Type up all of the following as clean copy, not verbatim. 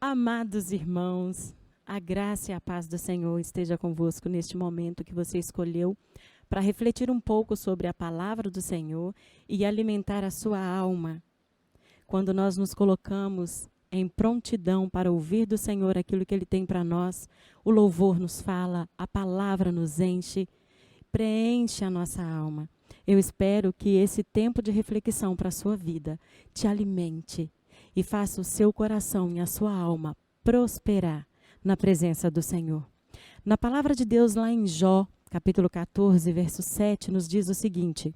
Amados irmãos, a graça e a paz do Senhor esteja convosco neste momento que você escolheu para refletir um pouco sobre a palavra do Senhor e alimentar a sua alma. Quando nós nos colocamos em prontidão para ouvir do Senhor aquilo que Ele tem para nós, o louvor nos fala, a palavra nos enche, preenche a nossa alma. Eu espero que esse tempo de reflexão para a sua vida te alimente e faça o seu coração e a sua alma prosperar na presença do Senhor. Na palavra de Deus, lá em Jó, capítulo 14, verso 7, nos diz o seguinte: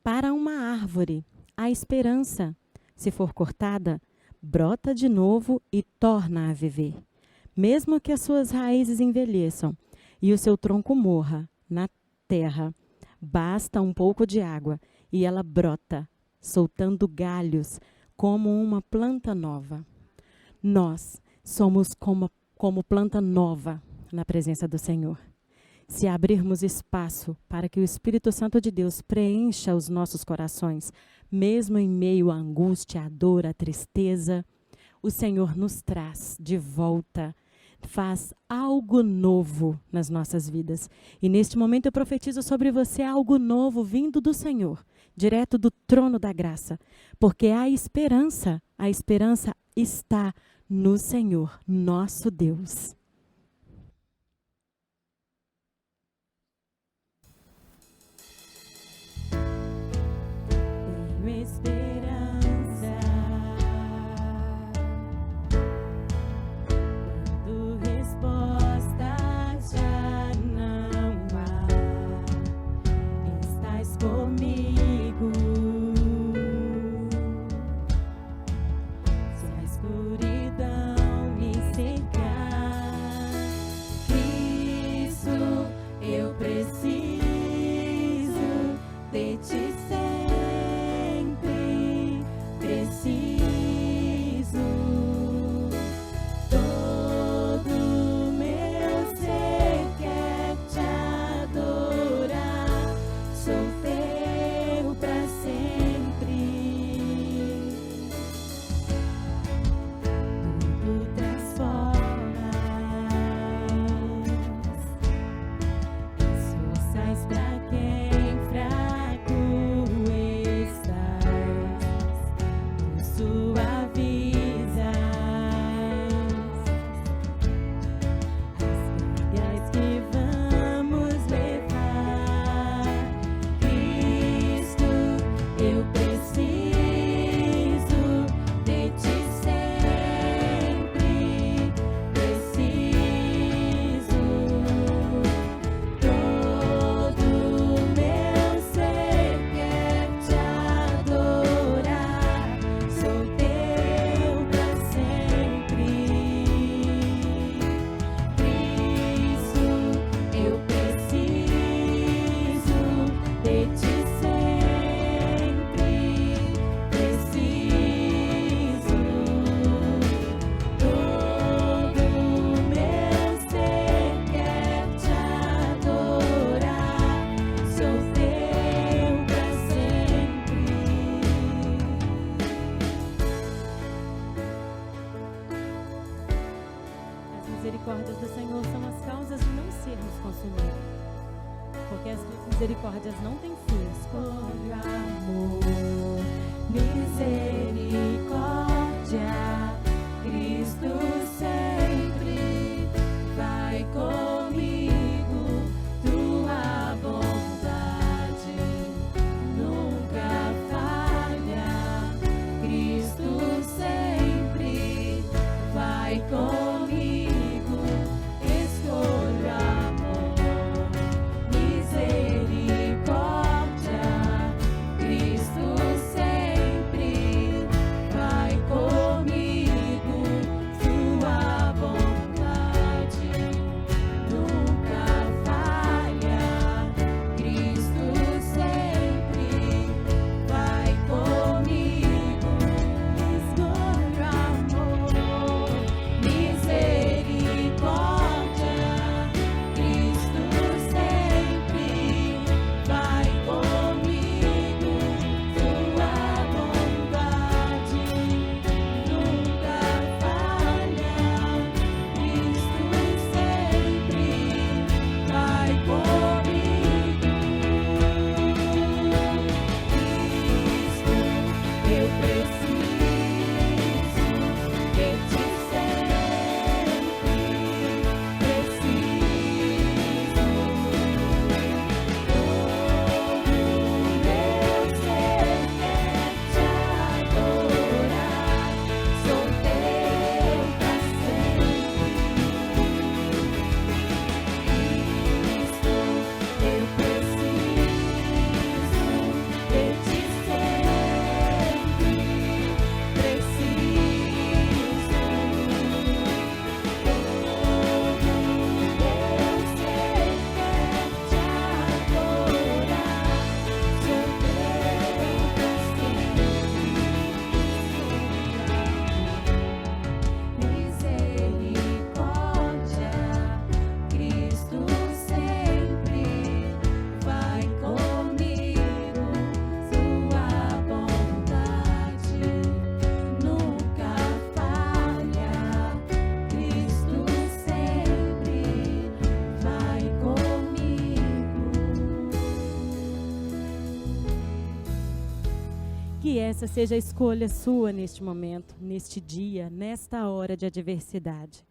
para uma árvore, a esperança, se for cortada, brota de novo e torna a viver. Mesmo que as suas raízes envelheçam e o seu tronco morra na terra, basta um pouco de água e ela brota, soltando galhos como uma planta nova. Nós somos como planta nova na presença do Senhor. Se abrirmos espaço para que o Espírito Santo de Deus preencha os nossos corações, mesmo em meio à angústia, à dor, à tristeza, o Senhor nos traz de volta, faz algo novo nas nossas vidas. E neste momento eu profetizo sobre você algo novo vindo do Senhor, direto do trono da graça, porque a esperança está no Senhor, nosso Deus. Tenho esperança quando resposta já não há. Estás comigo. Se a escuridão me cercar, Cristo, eu preciso de ti sempre, preciso. Todo meu ser quer te adorar, sou teu pra sempre. Tudo transformas as forças pra quem fraco estás, tu suavizas as cargas que vamos levar. Cristo, eu preciso de ti sempre, preciso. Todo meu ser quer te adorar, sou teu pra sempre. Cristo, eu preciso de ti sempre, preciso. Todo meu ser quer te adorar, sou teu pra sempre. As misericórdias do Senhor são as causas de não sermos consumidos, porque as tuas misericórdias não têm fim. Escolha amor, misericórdia, Cristo sempre vai comigo, tua bondade nunca falha, Cristo sempre vai comigo, escolha amor, misericórdia, Cristo sempre vai comigo, essa seja a escolha sua neste momento, neste dia, nesta hora de adversidade.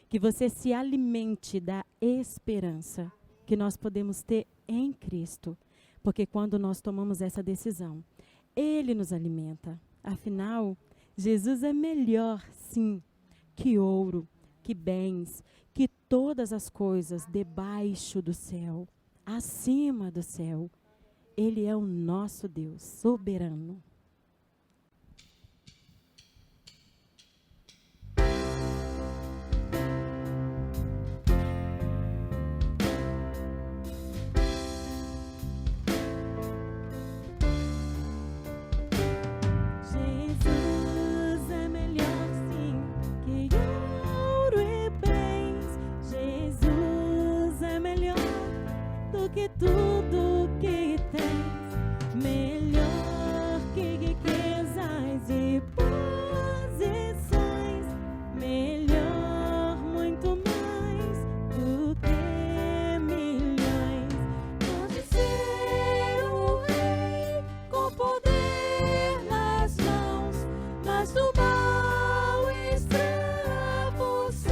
Que você se alimente da esperança que nós podemos ter em Cristo. Porque quando nós tomamos essa decisão, Ele nos alimenta. Afinal, Jesus é melhor, sim, que ouro, que bens, que todas as coisas debaixo do céu, acima do céu. Ele é o nosso Deus soberano. Que tudo que tens, melhor que riquezas e posições, melhor, muito mais do que milhões. Pode ser um rei com poder nas mãos, mas do mal escravo sim.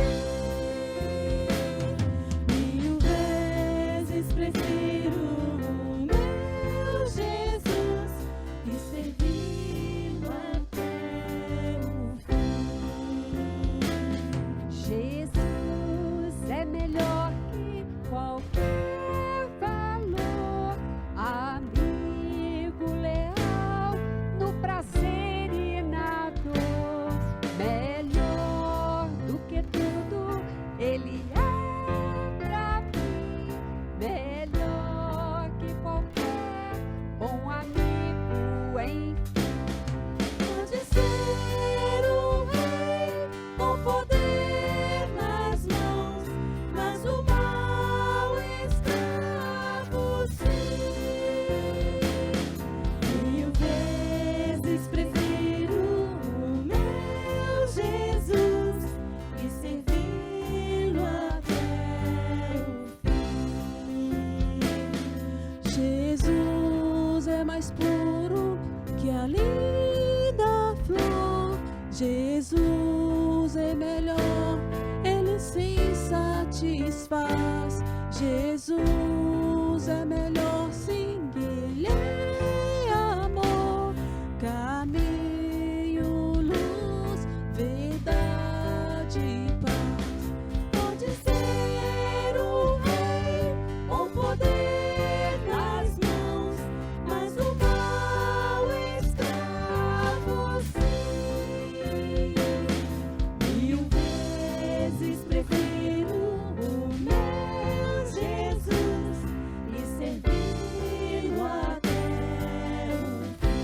Prefiro o meu Jesus e servi-lo até o fim. Jesus é melhor que qualquer valor, amigo leal no prazer e na dor, melhor do que tudo Ele é. Jesus é melhor, Ele se satisfaz. Jesus é melhor, sim, Ele é amor, caminho, luz, verdade e paz. Pode ser o rei, o poder nas mãos, mas o mal escravo sim. Prefiro o meu Jesus e servi-lo até o fim.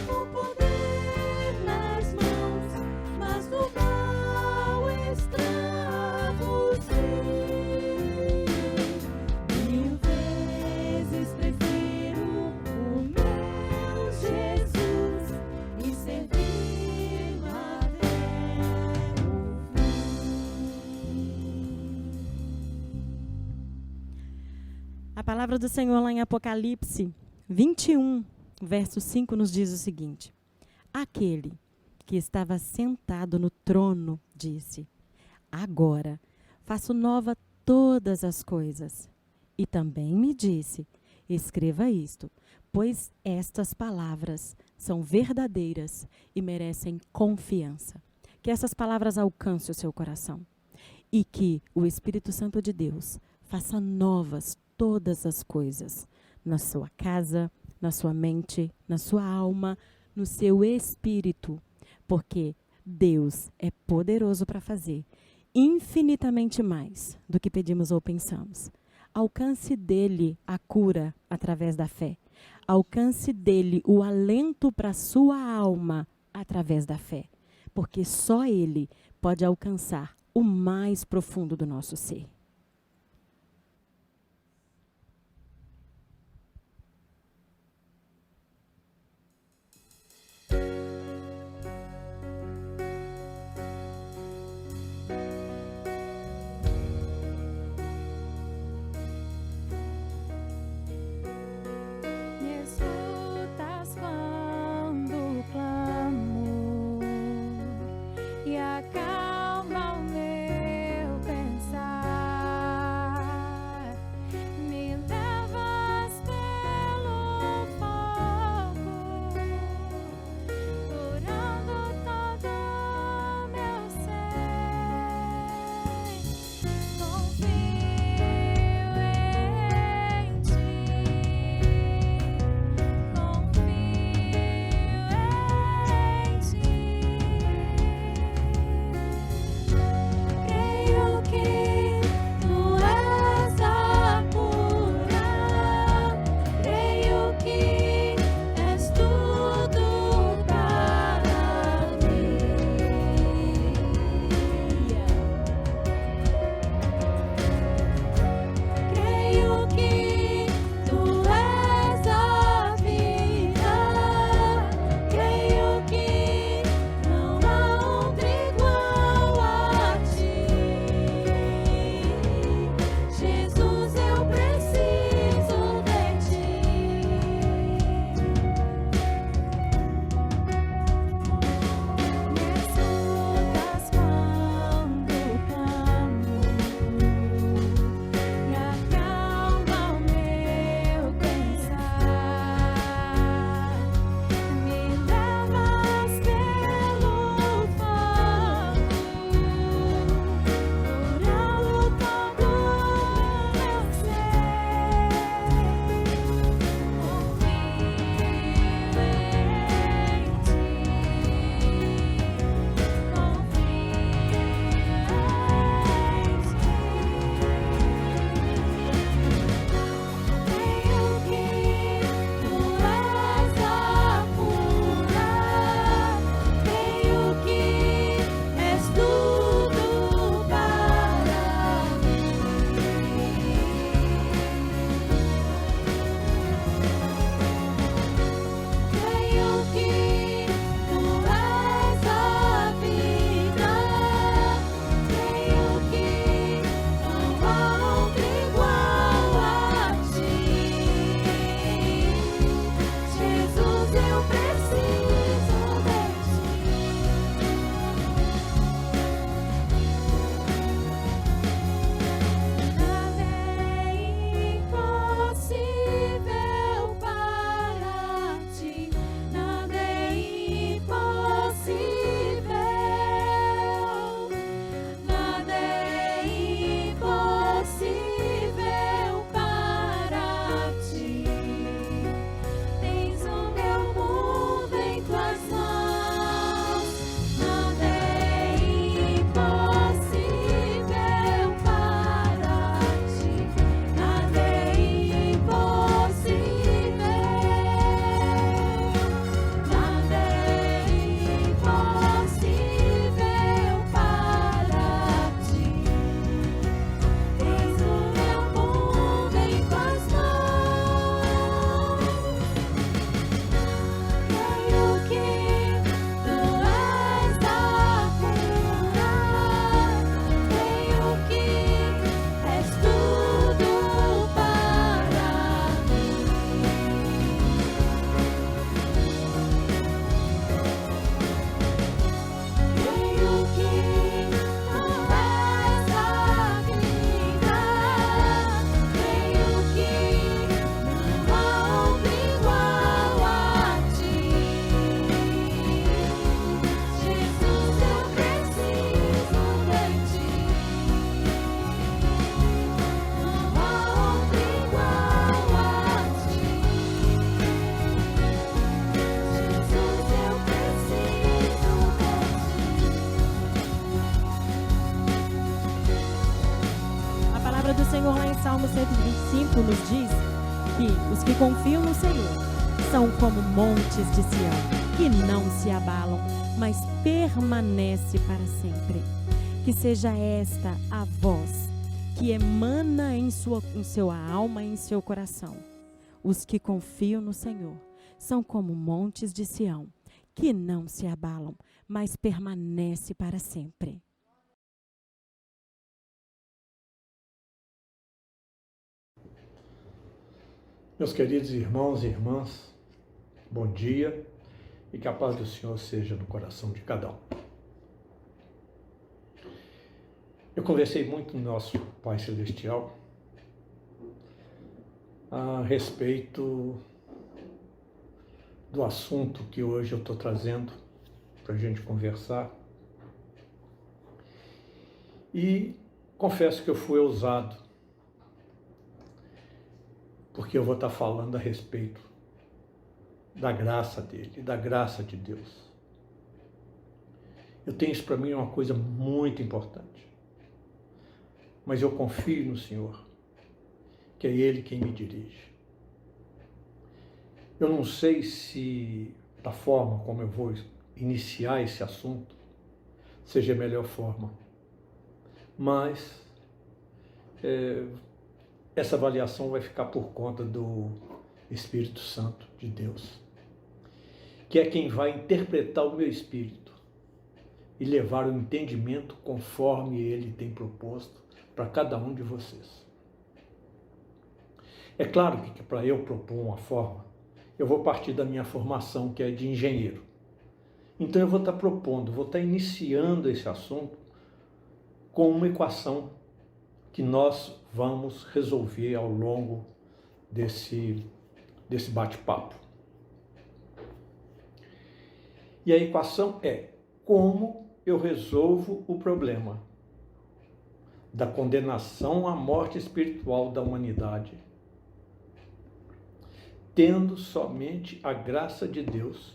O poder nas mãos, mas do mal escravo sim. 1000 vezes prefiro o meu Jesus e servi-lo até o fim. A palavra do Senhor lá em Apocalipse 21, verso 5 nos diz o seguinte: Aquele que estava sentado no trono disse: Agora faço nova todas as coisas. E também me disse: Escreva isto, pois estas palavras são verdadeiras e merecem confiança. Que essas palavras alcancem o seu coração e que o Espírito Santo de Deus faça novas todas as coisas na sua casa, na sua mente, na sua alma, no seu espírito, porque Deus é poderoso para fazer infinitamente mais do que pedimos ou pensamos. Alcance dele a cura através da fé. Alcance dele o alento para a sua alma através da fé. Porque só ele pode alcançar o mais profundo do nosso ser. eu preciso de ti. Nada é impossível para ti. Nada é impossível. Nada é impossível para ti. Tens o meu mundo em tuas mãos. Nada é impossível para ti. Nada é impossível. Nada é impossível para ti. Tens o meu mundo em tuas mãos. Creio que tu és a cura. Creio que és tudo para mim. Creio que tu és a vida. Creio que não há outro igual a ti. Jesus, eu preciso de ti. Não há outro igual a ti. Jesus, eu preciso de A palavra do Senhor lá em Salmo 125 nos diz que os que confiam no Senhor são como montes de Sião, que não se abalam, mas permanece para sempre. Que seja esta a voz que emana em sua alma e em seu coração. Os que confiam no Senhor são como montes de Sião, que não se abalam, mas permanece para sempre. Meus queridos irmãos e irmãs, bom dia e que a paz do Senhor seja no coração de cada um. Eu conversei muito com nosso Pai Celestial a respeito do assunto que hoje eu estou trazendo para a gente conversar. E confesso que eu fui ousado, porque eu vou estar falando a respeito da graça dele, da graça de Deus. Eu tenho isso para mim uma coisa muito importante. Mas eu confio no Senhor, que é Ele quem me dirige. Eu não sei se da forma como eu vou iniciar esse assunto seja a melhor forma, mas essa avaliação vai ficar por conta do Espírito Santo de Deus, que é quem vai interpretar o meu espírito e levar o entendimento conforme Ele tem proposto para cada um de vocês. É claro que para eu propor uma forma, eu vou partir da minha formação, que é de engenheiro. Então eu vou estar propondo, vou estar iniciando esse assunto com uma equação que nós vamos resolver ao longo desse bate-papo. E a equação é: como eu resolvo o problema da condenação à morte espiritual da humanidade, tendo somente a graça de Deus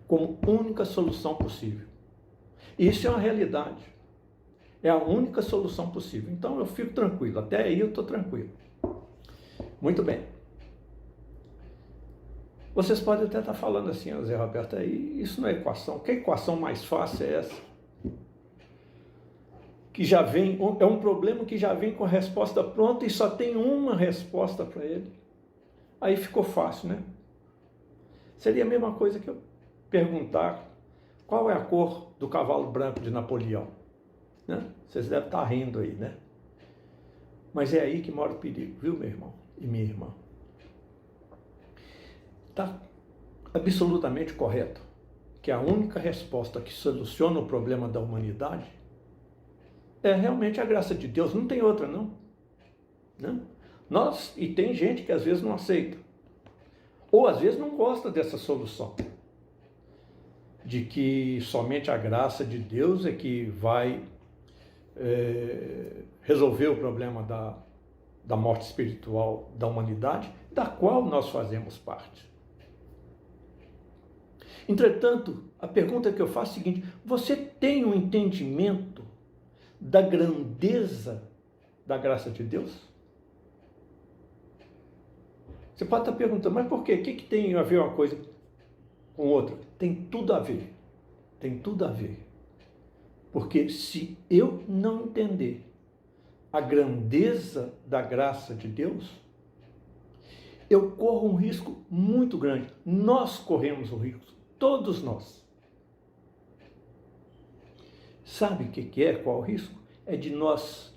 como única solução possível. Isso é uma realidade. É a única solução possível. Então eu fico tranquilo. Até aí eu estou tranquilo. Muito bem. Vocês podem até estar falando assim, Zé Roberto, aí isso não é equação. Que equação mais fácil é essa? Que já vem, é um problema que já vem com a resposta pronta e só tem uma resposta para ele. Aí ficou fácil, né? Seria a mesma coisa que eu perguntar qual é a cor do cavalo branco de Napoleão, né? Vocês devem estar rindo aí, né? Mas é aí que mora o perigo, viu, meu irmão e minha irmã? Tá absolutamente correto, que a única resposta que soluciona o problema da humanidade é realmente a graça de Deus, não tem outra não. Né? E tem gente que às vezes não aceita, ou às vezes não gosta dessa solução, de que somente a graça de Deus é que vai resolver o problema da morte espiritual da humanidade, da qual nós fazemos parte. Entretanto, a pergunta que eu faço é a seguinte: você tem um entendimento da grandeza da graça de Deus? Você pode estar perguntando, mas por quê? O que tem a ver uma coisa com outra? Tem tudo a ver. Tem tudo a ver. Porque se eu não entender a grandeza da graça de Deus, eu corro um risco muito grande. Nós corremos o risco. Todos nós. Sabe o que é? Qual o risco? É de nós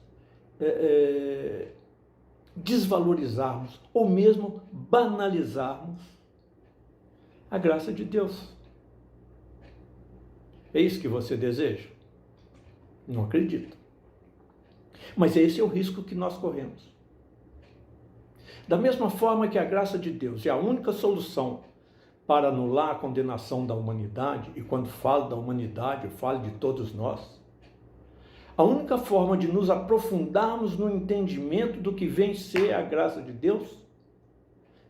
desvalorizarmos ou mesmo banalizarmos a graça de Deus. É isso que você deseja? Não acredito. Mas esse é o risco que nós corremos. Da mesma forma que a graça de Deus é a única solução para anular a condenação da humanidade, e quando falo da humanidade, eu falo de todos nós, a única forma de nos aprofundarmos no entendimento do que vem ser a graça de Deus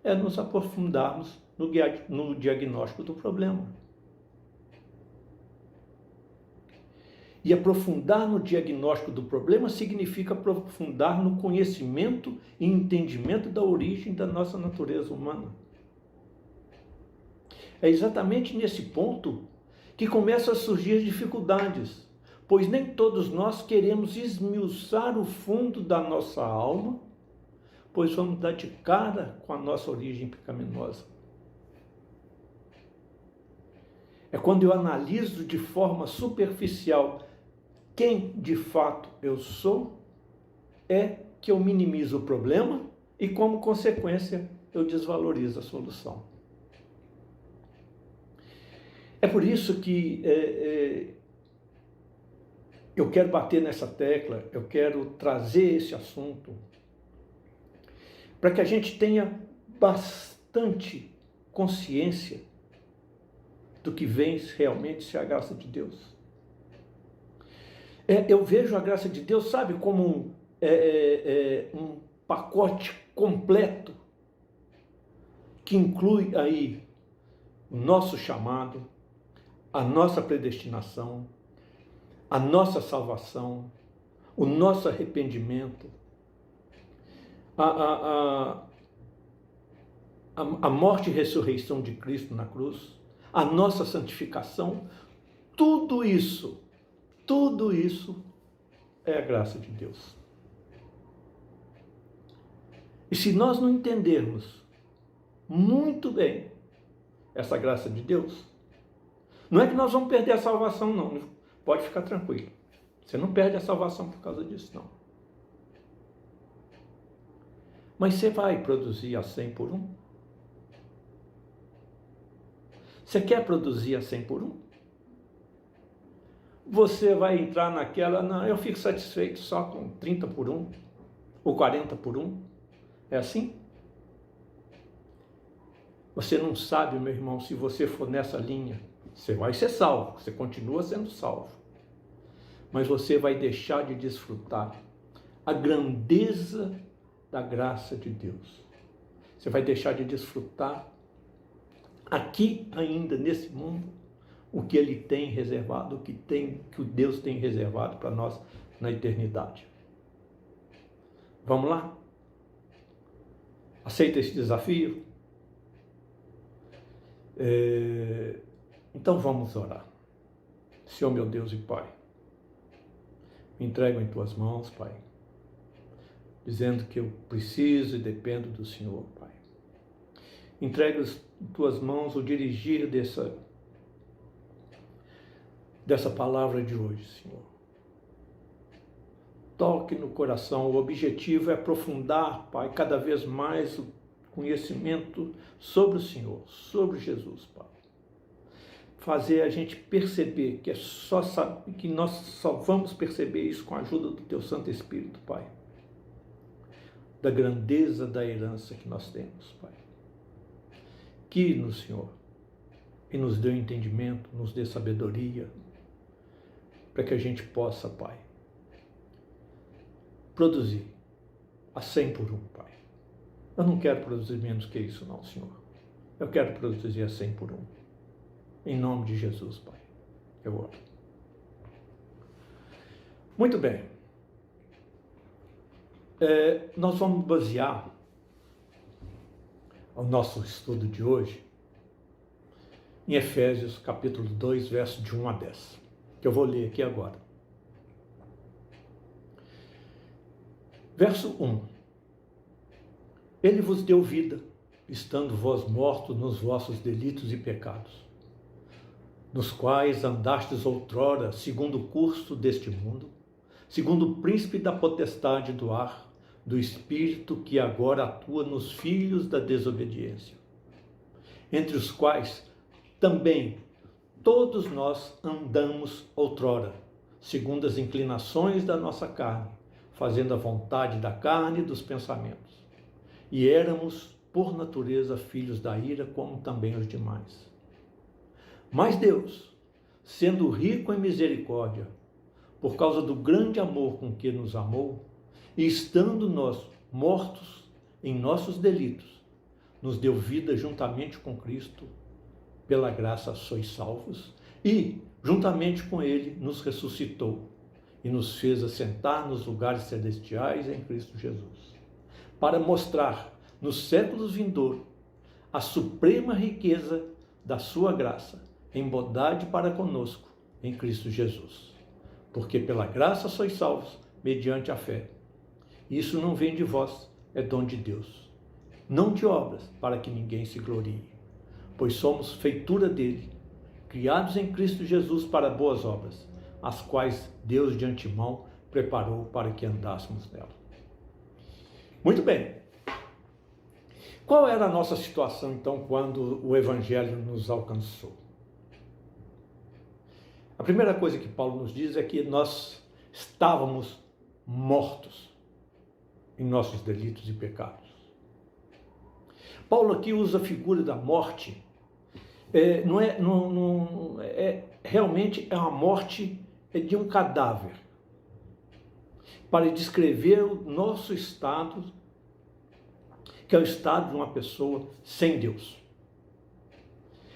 é nos aprofundarmos no diagnóstico do problema. E aprofundar no diagnóstico do problema significa aprofundar no conhecimento e entendimento da origem da nossa natureza humana. É exatamente nesse ponto que começam a surgir as dificuldades, pois nem todos nós queremos esmiuçar o fundo da nossa alma, pois vamos dar de cara com a nossa origem pecaminosa. É quando eu analiso de forma superficial quem de fato eu sou, é que eu minimizo o problema e, como consequência, eu desvalorizo a solução. É por isso que eu quero bater nessa tecla, eu quero trazer esse assunto, para que a gente tenha bastante consciência do que vem realmente ser a graça de Deus. Eu vejo a graça de Deus, sabe, como um pacote completo que inclui aí o nosso chamado, a nossa predestinação, a nossa salvação, o nosso arrependimento, a morte e ressurreição de Cristo na cruz, a nossa santificação, tudo isso é a graça de Deus. E se nós não entendermos muito bem essa graça de Deus, não é que nós vamos perder a salvação, não. Pode ficar tranquilo. Você não perde a salvação por causa disso, não. Mas você vai produzir a 100 por 1? Você quer produzir a 100 por 1? Você vai entrar naquela, não, eu fico satisfeito só com 30 por 1, ou 40 por 1. É assim? Você não sabe, meu irmão, se você for nessa linha, você vai ser salvo, você continua sendo salvo. Mas você vai deixar de desfrutar a grandeza da graça de Deus. Você vai deixar de desfrutar aqui ainda, nesse mundo, o que Ele tem reservado, o que Deus tem reservado para nós na eternidade. Vamos lá? Aceita esse desafio? Então vamos orar. Senhor meu Deus e Pai, me entrego em Tuas mãos, Pai, dizendo que eu preciso e dependo do Senhor, Pai. Entrego em Tuas mãos o dirigir dessa palavra de hoje, Senhor. Toque no coração. O objetivo é aprofundar, Pai, cada vez mais o conhecimento sobre o Senhor, sobre Jesus, Pai. Fazer a gente perceber que nós só vamos perceber isso com a ajuda do Teu Santo Espírito, Pai. Da grandeza da herança que nós temos, Pai. Que no Senhor, e nos dê entendimento, nos dê sabedoria, para que a gente possa, Pai, produzir a 100 por 1, Pai. Eu não quero produzir menos que isso, não, Senhor. Eu quero produzir a 100 por 1. Em nome de Jesus, Pai. Eu oro. Muito bem. Nós vamos basear o nosso estudo de hoje em Efésios, capítulo 2, verso de 1 a 10, que eu vou ler aqui agora. Verso 1. Ele vos deu vida, estando vós mortos nos vossos delitos e pecados, nos quais andastes outrora, segundo o curso deste mundo, segundo o príncipe da potestade do ar, do espírito que agora atua nos filhos da desobediência, entre os quais também todos nós andamos outrora, segundo as inclinações da nossa carne, fazendo a vontade da carne e dos pensamentos. E éramos, por natureza, filhos da ira, como também os demais. Mas Deus, sendo rico em misericórdia, por causa do grande amor com que nos amou, e estando nós mortos em nossos delitos, nos deu vida juntamente com Cristo, pela graça sois salvos, e, juntamente com Ele, nos ressuscitou, e nos fez assentar nos lugares celestiais em Cristo Jesus, para mostrar, nos séculos vindouros, a suprema riqueza da sua graça, em bondade para conosco, em Cristo Jesus. Porque pela graça sois salvos, mediante a fé. Isso não vem de vós, é dom de Deus. Não de obras, para que ninguém se glorie. Pois somos feitura dele, criados em Cristo Jesus para boas obras, as quais Deus de antemão preparou para que andássemos nela. Muito bem. Qual era a nossa situação, então, quando o Evangelho nos alcançou? A primeira coisa que Paulo nos diz é que nós estávamos mortos em nossos delitos e pecados. Paulo aqui usa a figura da morte, realmente é uma morte de um cadáver, para descrever o nosso estado, que é o estado de uma pessoa sem Deus.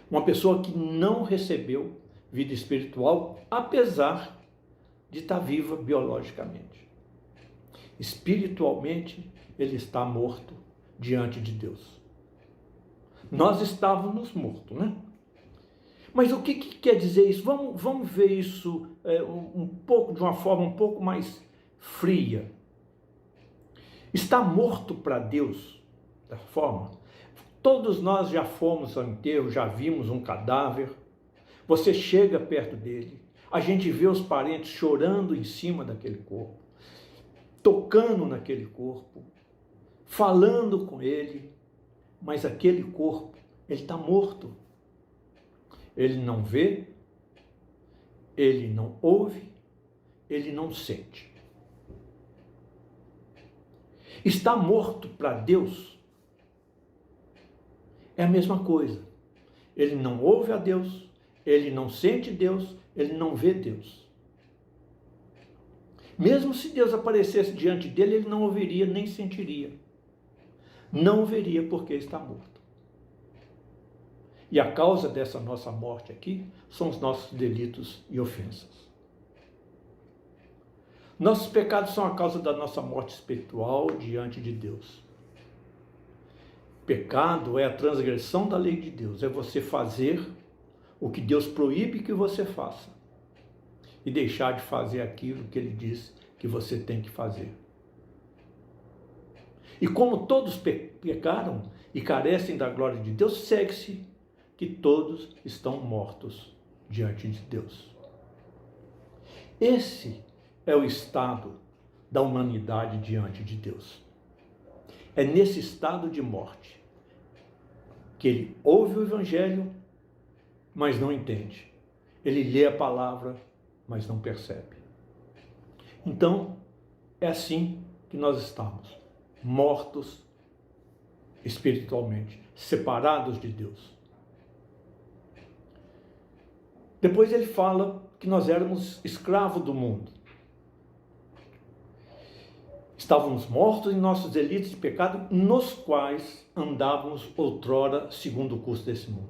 Uma pessoa que não recebeu vida espiritual, apesar de estar viva biologicamente. Espiritualmente, ele está morto diante de Deus. Nós estávamos mortos, né? Mas o que quer dizer isso? Vamos ver isso de uma forma um pouco mais fria. Está morto para Deus, da forma. Todos nós já fomos ao enterro, já vimos um cadáver. Você chega perto dele, a gente vê os parentes chorando em cima daquele corpo, tocando naquele corpo, falando com ele, mas aquele corpo, ele está morto. Ele não vê, ele não ouve, ele não sente. Está morto para Deus é a mesma coisa. Ele não ouve a Deus, ele não sente Deus, ele não vê Deus. Mesmo se Deus aparecesse diante dele, ele não ouviria nem sentiria. Não veria porque está morto. E a causa dessa nossa morte aqui são os nossos delitos e ofensas. Nossos pecados são a causa da nossa morte espiritual diante de Deus. Pecado é a transgressão da lei de Deus, é você fazer o que Deus proíbe que você faça e deixar de fazer aquilo que Ele diz que você tem que fazer. E como todos pecaram e carecem da glória de Deus, segue-se que todos estão mortos diante de Deus. Esse é o estado da humanidade diante de Deus. É nesse estado de morte Porque ele ouve o evangelho, mas não entende. Ele lê a palavra, mas não percebe. Então, é assim que nós estamos, mortos espiritualmente, separados de Deus. Depois ele fala que nós éramos escravos do mundo. Estávamos mortos em nossos delitos de pecado, nos quais andávamos outrora segundo o curso desse mundo.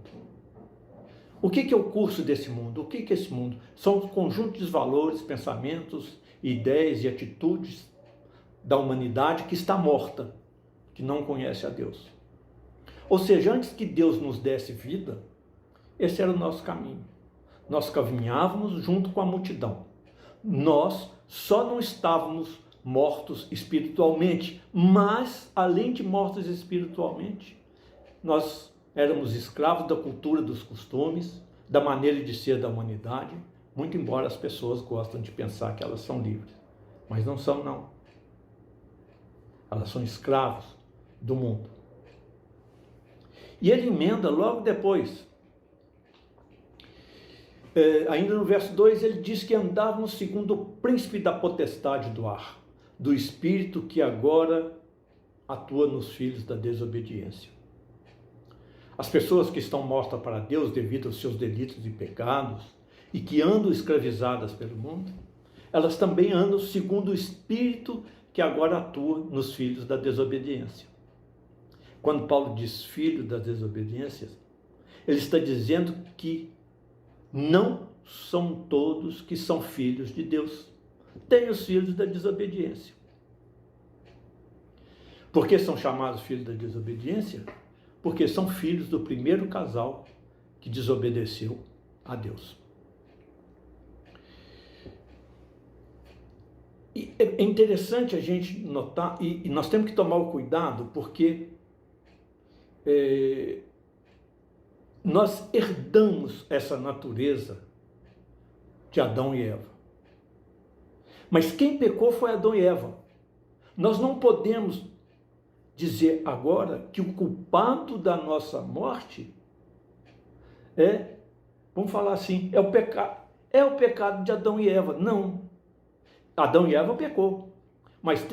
O que é o curso desse mundo? O que é esse mundo? São um conjunto de valores, pensamentos, ideias e atitudes da humanidade que está morta, que não conhece a Deus. Ou seja, antes que Deus nos desse vida, esse era o nosso caminho. Nós caminhávamos junto com a multidão. Nós só não estávamos mortos espiritualmente, mas, além de mortos espiritualmente, nós éramos escravos da cultura, dos costumes, da maneira de ser da humanidade, muito embora as pessoas gostem de pensar que elas são livres. Mas não são, não. Elas são escravos do mundo. E ele emenda logo depois. Ainda no verso 2, ele diz que andávamos segundo o príncipe da potestade do ar, do espírito que agora atua nos filhos da desobediência. As pessoas que estão mortas para Deus devido aos seus delitos e pecados e que andam escravizadas pelo mundo, elas também andam segundo o espírito que agora atua nos filhos da desobediência. Quando Paulo diz filho da desobediência, ele está dizendo que não são todos que são filhos de Deus. Tem os filhos da desobediência. Por que são chamados filhos da desobediência? Porque são filhos do primeiro casal que desobedeceu a Deus. E é interessante a gente notar, e nós temos que tomar o cuidado, porque nós herdamos essa natureza de Adão e Eva. Mas quem pecou foi Adão e Eva. Nós não podemos dizer agora que o culpado da nossa morte vamos falar assim, é o pecado de Adão e Eva. Não. Adão e Eva pecou. Mas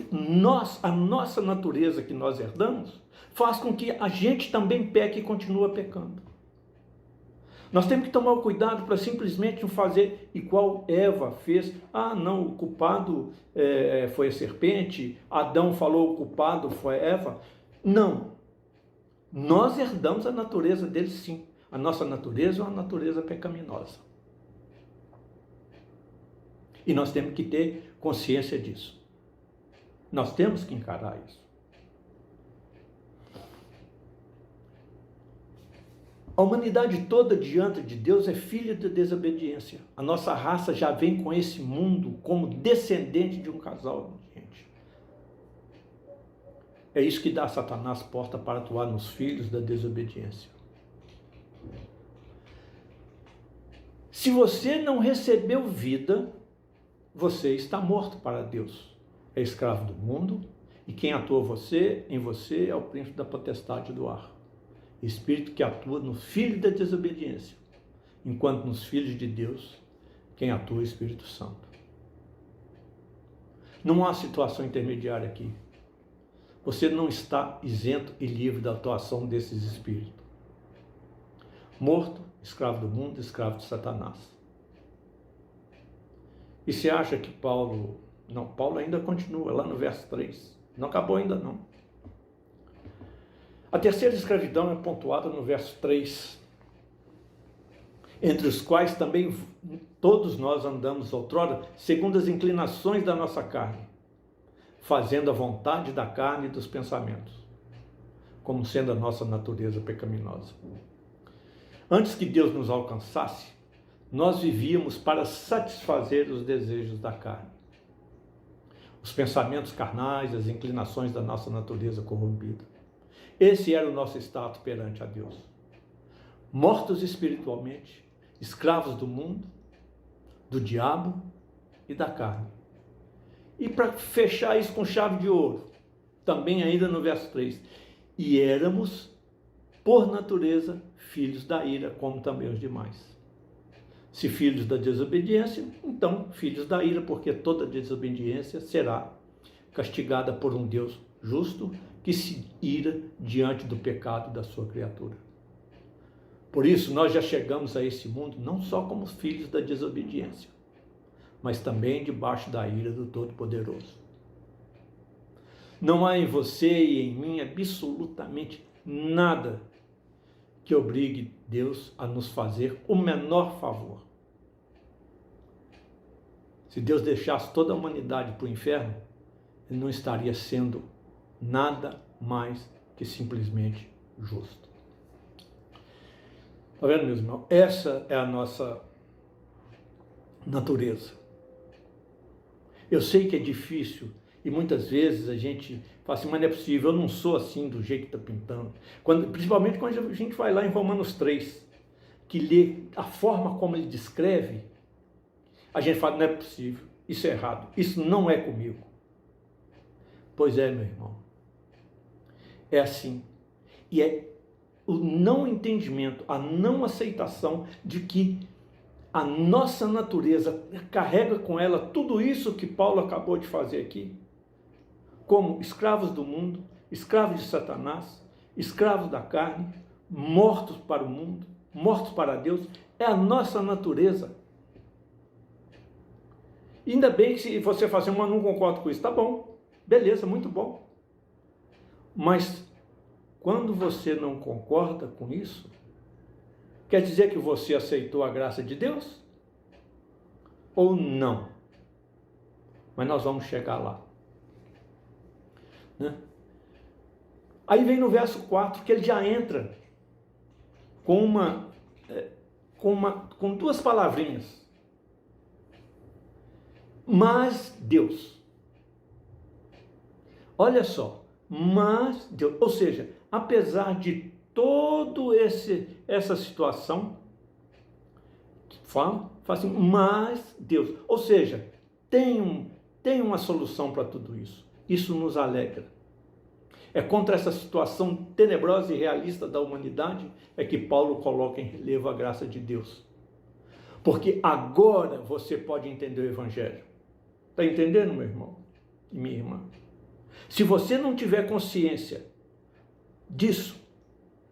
a nossa natureza que nós herdamos faz com que a gente também peque e continue pecando. Nós temos que tomar o cuidado para simplesmente não fazer igual Eva fez. Ah, não, o culpado foi a serpente, Adão falou o culpado foi Eva. Não. Nós herdamos a natureza deles, sim. A nossa natureza é uma natureza pecaminosa. E nós temos que ter consciência disso. Nós temos que encarar isso. A humanidade toda diante de Deus é filha da desobediência. A nossa raça já vem com esse mundo como descendente de um casal de gente. É isso que dá a Satanás porta para atuar nos filhos da desobediência. Se você não recebeu vida, você está morto para Deus. É escravo do mundo, e quem atua em você é o príncipe da potestade do ar. Espírito que atua no filho da desobediência, enquanto nos filhos de Deus, quem atua é o Espírito Santo. Não há situação intermediária aqui. Você não está isento e livre da atuação desses espíritos. Morto, escravo do mundo, escravo de Satanás. E você acha que Paulo... Não, Paulo ainda continua lá no verso 3. Não acabou ainda não. A terceira escravidão é pontuada no verso 3. Entre os quais também todos nós andamos outrora, segundo as inclinações da nossa carne, fazendo a vontade da carne e dos pensamentos, como sendo a nossa natureza pecaminosa. Antes que Deus nos alcançasse, nós vivíamos para satisfazer os desejos da carne, os pensamentos carnais, as inclinações da nossa natureza corrompida. Esse era o nosso status perante a Deus. Mortos espiritualmente, escravos do mundo, do diabo e da carne. E para fechar isso com chave de ouro, também ainda no verso 3, e éramos por natureza, filhos da ira, como também os demais. Se filhos da desobediência, então filhos da ira, porque toda desobediência será castigada por um Deus justo, que se ira diante do pecado da sua criatura. Por isso, nós já chegamos a esse mundo não só como filhos da desobediência, mas também debaixo da ira do Todo-Poderoso. Não há em você e em mim absolutamente nada que obrigue Deus a nos fazer o menor favor. Se Deus deixasse toda a humanidade para o inferno, Ele não estaria sendo nada mais que simplesmente justo. Está vendo, meus irmãos? Essa é a nossa natureza. Eu sei que é difícil e muitas vezes a gente fala assim, mas não é possível, eu não sou assim do jeito que está pintando. Principalmente quando a gente vai lá em Romanos 3, que lê a forma como ele descreve, a gente fala, não é possível, isso é errado, isso não é comigo. Pois é, meu irmão, é assim. E é o não entendimento, a não aceitação de que a nossa natureza carrega com ela tudo isso que Paulo acabou de fazer aqui, como escravos do mundo, escravos de Satanás, escravos da carne, mortos para o mundo, mortos para Deus, é a nossa natureza. Ainda bem que se você fazer uma, não concordo com isso, tá bom, beleza, muito bom. Mas quando você não concorda com isso, quer dizer que você aceitou a graça de Deus? Ou não? Mas nós vamos chegar lá. Né? Aí vem no verso 4 que ele já entra com duas palavrinhas. Mas Deus. Olha só, mas Deus, ou seja, apesar de todo essa situação, fala assim, mas Deus, ou seja, tem uma solução para tudo isso. Isso nos alegra. É contra essa situação tenebrosa e realista da humanidade é que Paulo coloca em relevo a graça de Deus. Porque agora você pode entender o Evangelho. Está entendendo, meu irmão e minha irmã? Se você não tiver consciência disso,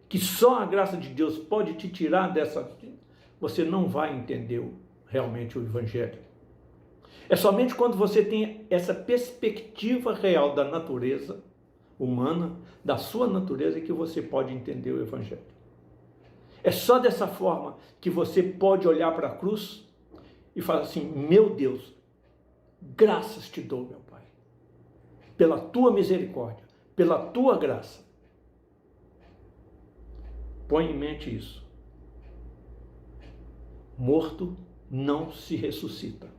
que só a graça de Deus pode te tirar dessa, você não vai entender realmente o Evangelho. É somente quando você tem essa perspectiva real da natureza humana, da sua natureza, que você pode entender o Evangelho. É só dessa forma que você pode olhar para a cruz e falar assim, meu Deus, graças te dou, meu Pai, pela tua misericórdia, pela tua graça. Põe em mente isso. Morto não se ressuscita.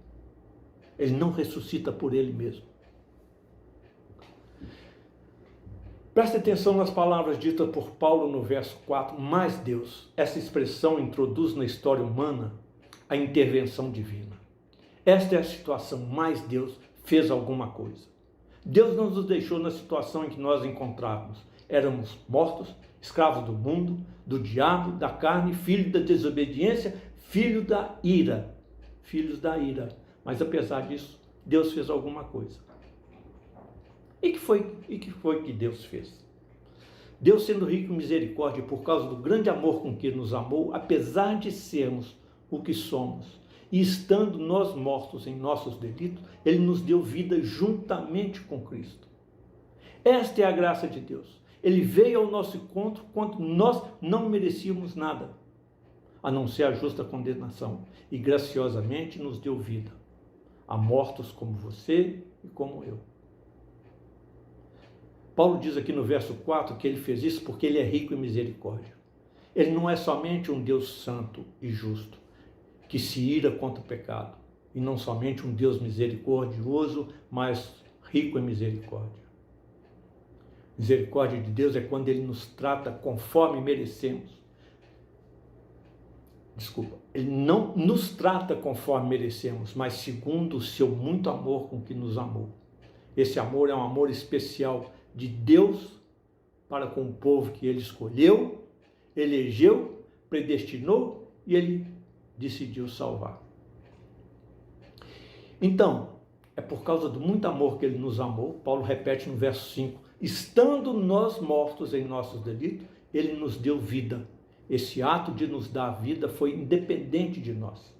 Ele não ressuscita por ele mesmo. Preste atenção nas palavras ditas por Paulo no verso 4, mas Deus. Essa expressão introduz na história humana a intervenção divina. Esta é a situação, mas Deus fez alguma coisa. Deus não nos deixou na situação em que nós encontrávamos. Éramos mortos, escravos do mundo, do diabo, da carne, filho da desobediência, filho da ira. Filhos da ira. Mas apesar disso, Deus fez alguma coisa. E que foi que Deus fez? Deus, sendo rico em misericórdia, por causa do grande amor com que nos amou, apesar de sermos o que somos, e estando nós mortos em nossos delitos, Ele nos deu vida juntamente com Cristo. Esta é a graça de Deus. Ele veio ao nosso encontro quando nós não merecíamos nada, a não ser a justa condenação, e graciosamente nos deu vida, a mortos como você e como eu. Paulo diz aqui no verso 4 que ele fez isso porque ele é rico em misericórdia. Ele não é somente um Deus santo e justo, que se ira contra o pecado, e não somente um Deus misericordioso, mas rico em misericórdia. Misericórdia de Deus é quando Ele nos trata conforme merecemos. Ele não nos trata conforme merecemos, mas segundo o seu muito amor com que nos amou. Esse amor é um amor especial de Deus para com o povo que Ele escolheu elegeu, predestinou e ele decidiu salvar. Então, é por causa do muito amor que ele nos amou, Paulo repete no verso 5, estando nós mortos em nossos delitos, ele nos deu vida. Esse ato de nos dar vida foi independente de nós.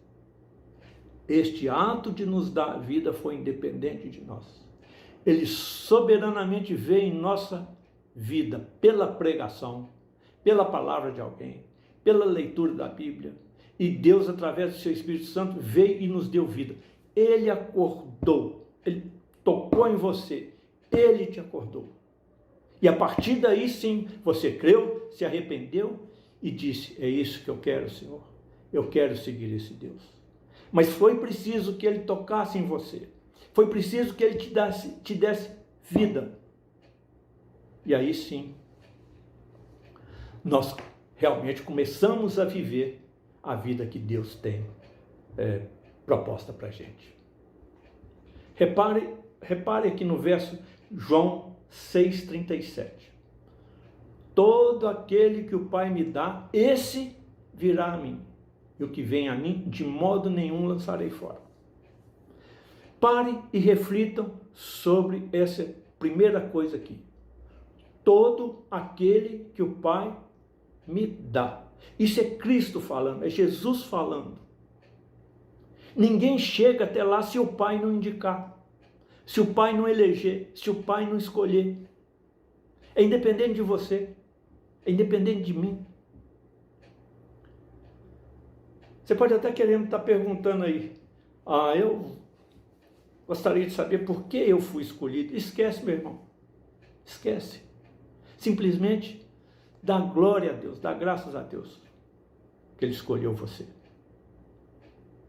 Este ato de nos dar vida foi independente de nós. Ele soberanamente veio em nossa vida pela pregação, pela palavra de alguém, pela leitura da Bíblia. E Deus, através do seu Espírito Santo, veio e nos deu vida. Ele acordou, ele tocou em você, ele te acordou. E a partir daí sim, você creu, se arrependeu e disse, é isso que eu quero, Senhor. Eu quero seguir esse Deus. Mas foi preciso que ele tocasse em você. Foi preciso que ele te desse vida. E aí sim, nós realmente começamos a viver a vida que Deus tem proposta para a gente. Repare aqui no verso João 6,37. Todo aquele que o Pai me dá, esse virá a mim. E o que vem a mim, de modo nenhum lançarei fora. Pare e reflitam sobre essa primeira coisa aqui. Todo aquele que o Pai me dá. Isso é Cristo falando, é Jesus falando. Ninguém chega até lá se o Pai não indicar, se o Pai não eleger, se o Pai não escolher. É independente de você, é independente de mim. Você pode até querer estar perguntando aí, eu gostaria de saber por que eu fui escolhido. Esquece, meu irmão, esquece. Simplesmente dá glória a Deus, dá graças a Deus que Ele escolheu você.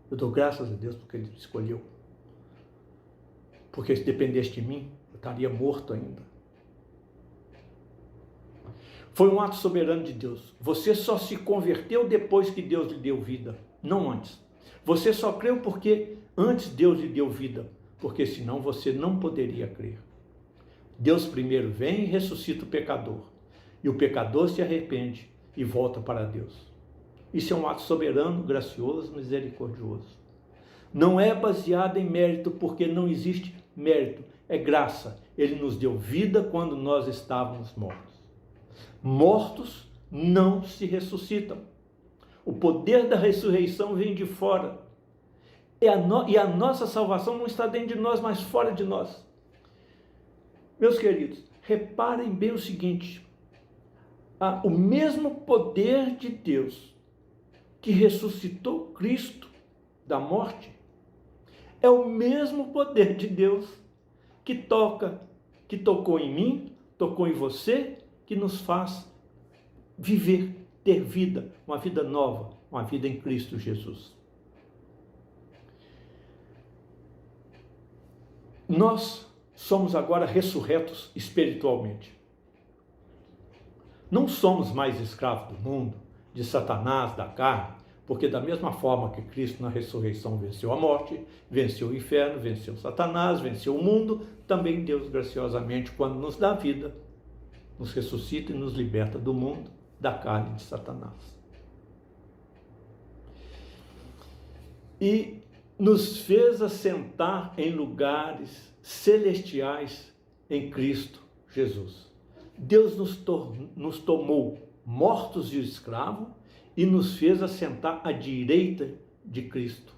Eu dou graças a Deus porque Ele me escolheu. Porque se dependesse de mim, eu estaria morto ainda. Foi um ato soberano de Deus. Você só se converteu depois que Deus lhe deu vida, não antes. Você só creu porque antes Deus lhe deu vida, porque senão você não poderia crer. Deus primeiro vem e ressuscita o pecador. E o pecador se arrepende e volta para Deus. Isso é um ato soberano, gracioso, misericordioso. Não é baseado em mérito, porque não existe mérito. É graça. Ele nos deu vida quando nós estávamos mortos. Mortos não se ressuscitam. O poder da ressurreição vem de fora. E a nossa salvação não está dentro de nós, mas fora de nós. Meus queridos, reparem bem o seguinte. O mesmo poder de Deus que ressuscitou Cristo da morte é o mesmo poder de Deus que tocou em mim, tocou em você, que nos faz viver, ter vida, uma vida nova, uma vida em Cristo Jesus. Nós somos agora ressurretos espiritualmente. Não somos mais escravos do mundo, de Satanás, da carne, porque da mesma forma que Cristo na ressurreição venceu a morte, venceu o inferno, venceu Satanás, venceu o mundo, também Deus graciosamente, quando nos dá vida, nos ressuscita e nos liberta do mundo, da carne e de Satanás. E nos fez assentar em lugares celestiais em Cristo Jesus. Deus nos tomou mortos e escravos e nos fez assentar à direita de Cristo,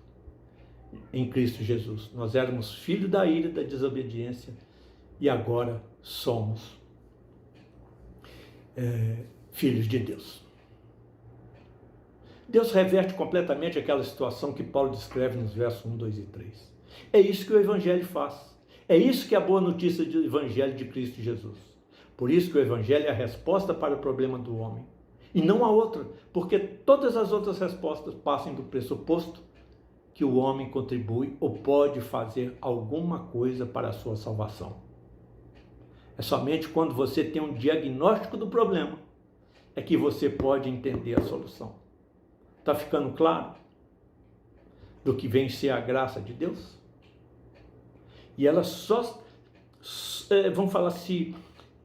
em Cristo Jesus. Nós éramos filhos da ira, da desobediência, e agora somos filhos de Deus. Deus reverte completamente aquela situação que Paulo descreve nos versos 1, 2 e 3. É isso que o Evangelho faz. É isso que é a boa notícia do Evangelho de Cristo Jesus. Por isso que o Evangelho é a resposta para o problema do homem. E não a outra, porque todas as outras respostas passam do pressuposto que o homem contribui ou pode fazer alguma coisa para a sua salvação. É somente quando você tem um diagnóstico do problema é que você pode entender a solução. Está ficando claro do que vem ser a graça de Deus? E ela só, vamos falar assim,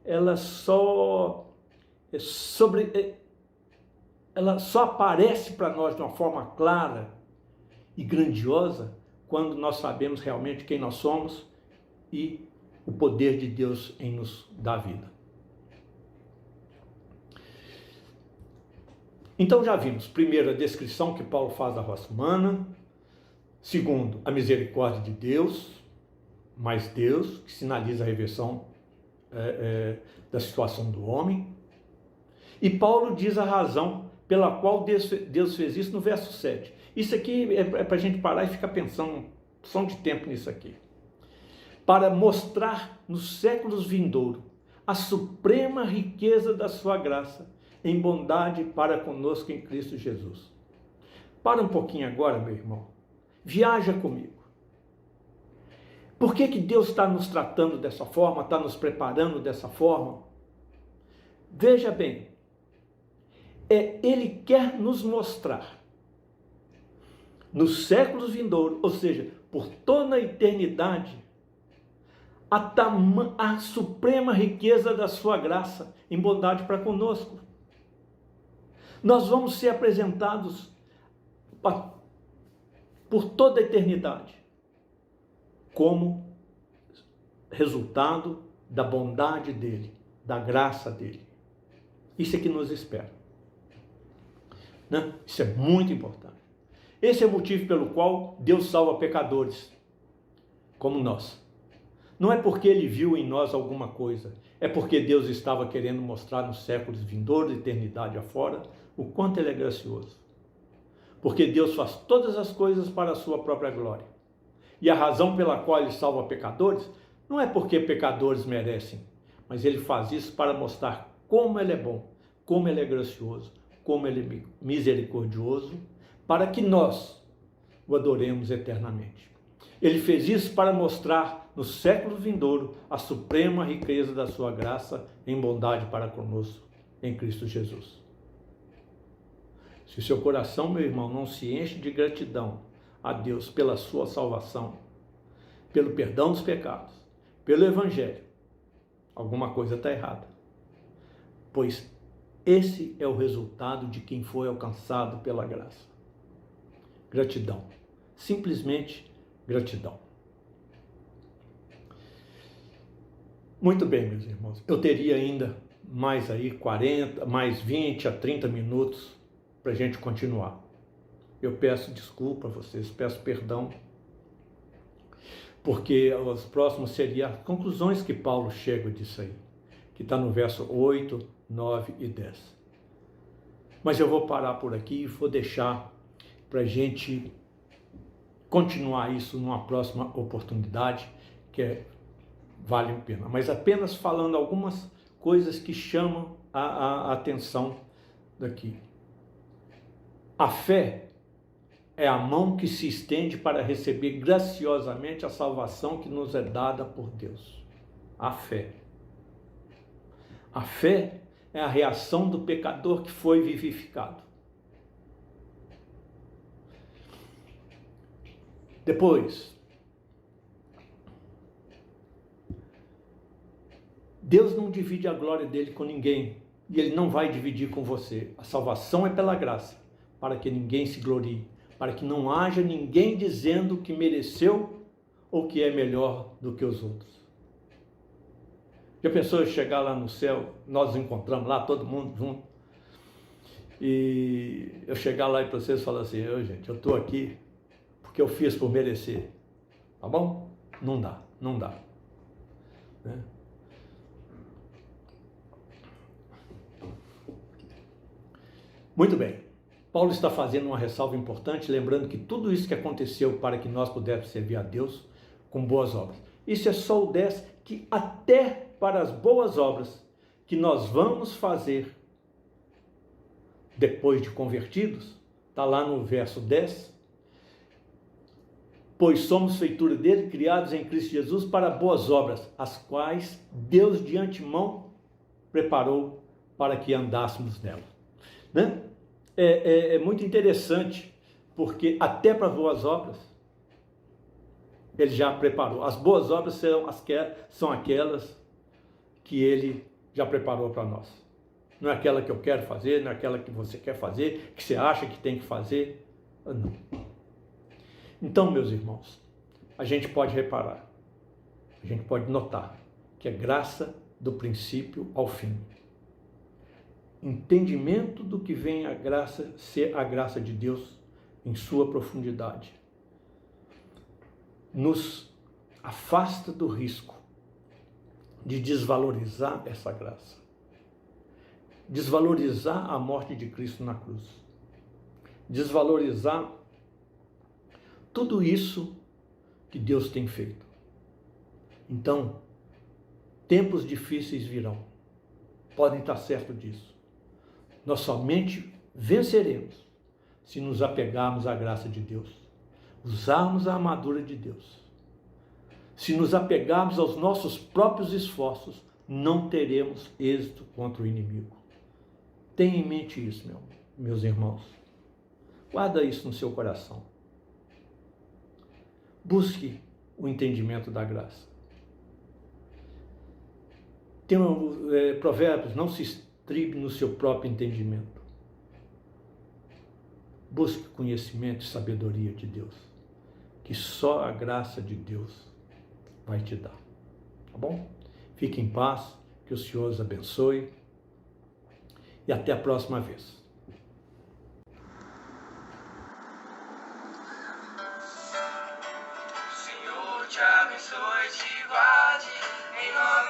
ela só ela só aparece para nós de uma forma clara e grandiosa quando nós sabemos realmente quem nós somos e o poder de Deus em nos dar vida. Então já vimos, primeiro, a descrição que Paulo faz da raça humana, segundo, a misericórdia de Deus, mais Deus, que sinaliza a reversão da situação do homem, e Paulo diz a razão pela qual Deus fez isso no verso 7. Isso aqui é para a gente parar e ficar pensando, só de tempo nisso aqui. Para mostrar nos séculos vindouros a suprema riqueza da sua graça em bondade para conosco em Cristo Jesus. Para um pouquinho agora, meu irmão. Viaja comigo. Por que Deus está nos tratando dessa forma, está nos preparando dessa forma? Veja bem, Ele quer nos mostrar nos séculos vindouros, ou seja, por toda a eternidade, a suprema riqueza da sua graça em bondade para conosco. Nós vamos ser apresentados por toda a eternidade como resultado da bondade dele, da graça dele. Isso é que nos espera. Né? Isso é muito importante. Esse é o motivo pelo qual Deus salva pecadores, como nós. Não é porque Ele viu em nós alguma coisa, é porque Deus estava querendo mostrar nos séculos vindouros, eternidade afora, o quanto Ele é gracioso. Porque Deus faz todas as coisas para a sua própria glória. E a razão pela qual Ele salva pecadores, não é porque pecadores merecem, mas Ele faz isso para mostrar como Ele é bom, como Ele é gracioso, como Ele é misericordioso, para que nós o adoremos eternamente. Ele fez isso para mostrar no século vindouro a suprema riqueza da sua graça em bondade para conosco em Cristo Jesus. Se o seu coração, meu irmão, não se enche de gratidão a Deus pela sua salvação, pelo perdão dos pecados, pelo Evangelho, alguma coisa está errada. Pois esse é o resultado de quem foi alcançado pela graça. Gratidão. Simplesmente gratidão. Muito bem, meus irmãos. Eu teria ainda mais aí 40, mais 20 a 30 minutos para a gente continuar. Eu peço desculpa a vocês, peço perdão, porque os próximos seriam as conclusões que Paulo chega disso aí, que está no verso 8, 9 e 10. Mas eu vou parar por aqui e vou deixar para a gente continuar isso numa próxima oportunidade, que vale a pena. Mas apenas falando algumas coisas que chamam a atenção daqui. A fé é a mão que se estende para receber graciosamente a salvação que nos é dada por Deus. A fé. A fé é a reação do pecador que foi vivificado. Depois, Deus não divide a glória dele com ninguém, e ele não vai dividir com você. A salvação é pela graça, para que ninguém se glorie, para que não haja ninguém dizendo que mereceu ou que é melhor do que os outros. Já pensou em chegar lá no céu, nós nos encontramos lá, todo mundo junto, e eu chegar lá e para vocês falar assim, gente, eu estou aqui porque eu fiz por merecer, tá bom? Não dá, não dá. Né? Muito bem, Paulo está fazendo uma ressalva importante, lembrando que tudo isso que aconteceu para que nós pudéssemos servir a Deus com boas obras. Isso é só o 10, que até para as boas obras que nós vamos fazer depois de convertidos, está lá no verso 10, pois somos feitura dele, criados em Cristo Jesus para boas obras, as quais Deus de antemão preparou para que andássemos nela. Né? É muito interessante, porque até para boas obras, ele já preparou. As boas obras são aquelas que ele já preparou para nós. não é aquela que eu quero fazer, não é aquela que você quer fazer, que você acha que tem que fazer. Não. Então, meus irmãos, a gente pode reparar, a gente pode notar que é graça do princípio ao fim. Entendimento do que vem a graça, ser a graça de Deus em sua profundidade. Nos afasta do risco de desvalorizar essa graça. Desvalorizar a morte de Cristo na cruz. Desvalorizar tudo isso que Deus tem feito. Então, tempos difíceis virão. Podem estar certos disso. Nós somente venceremos se nos apegarmos à graça de Deus, usarmos a armadura de Deus. Se nos apegarmos aos nossos próprios esforços, não teremos êxito contra o inimigo. Tenha em mente isso, meus irmãos. Guarda isso no seu coração. Busque o entendimento da graça. Tem provérbios, não se estribe no seu próprio entendimento. Busque conhecimento e sabedoria de Deus, que só a graça de Deus vai te dar. Tá bom? Fique em paz, que o Senhor os abençoe e até a próxima vez. Senhor te abençoe e te guarde, em nome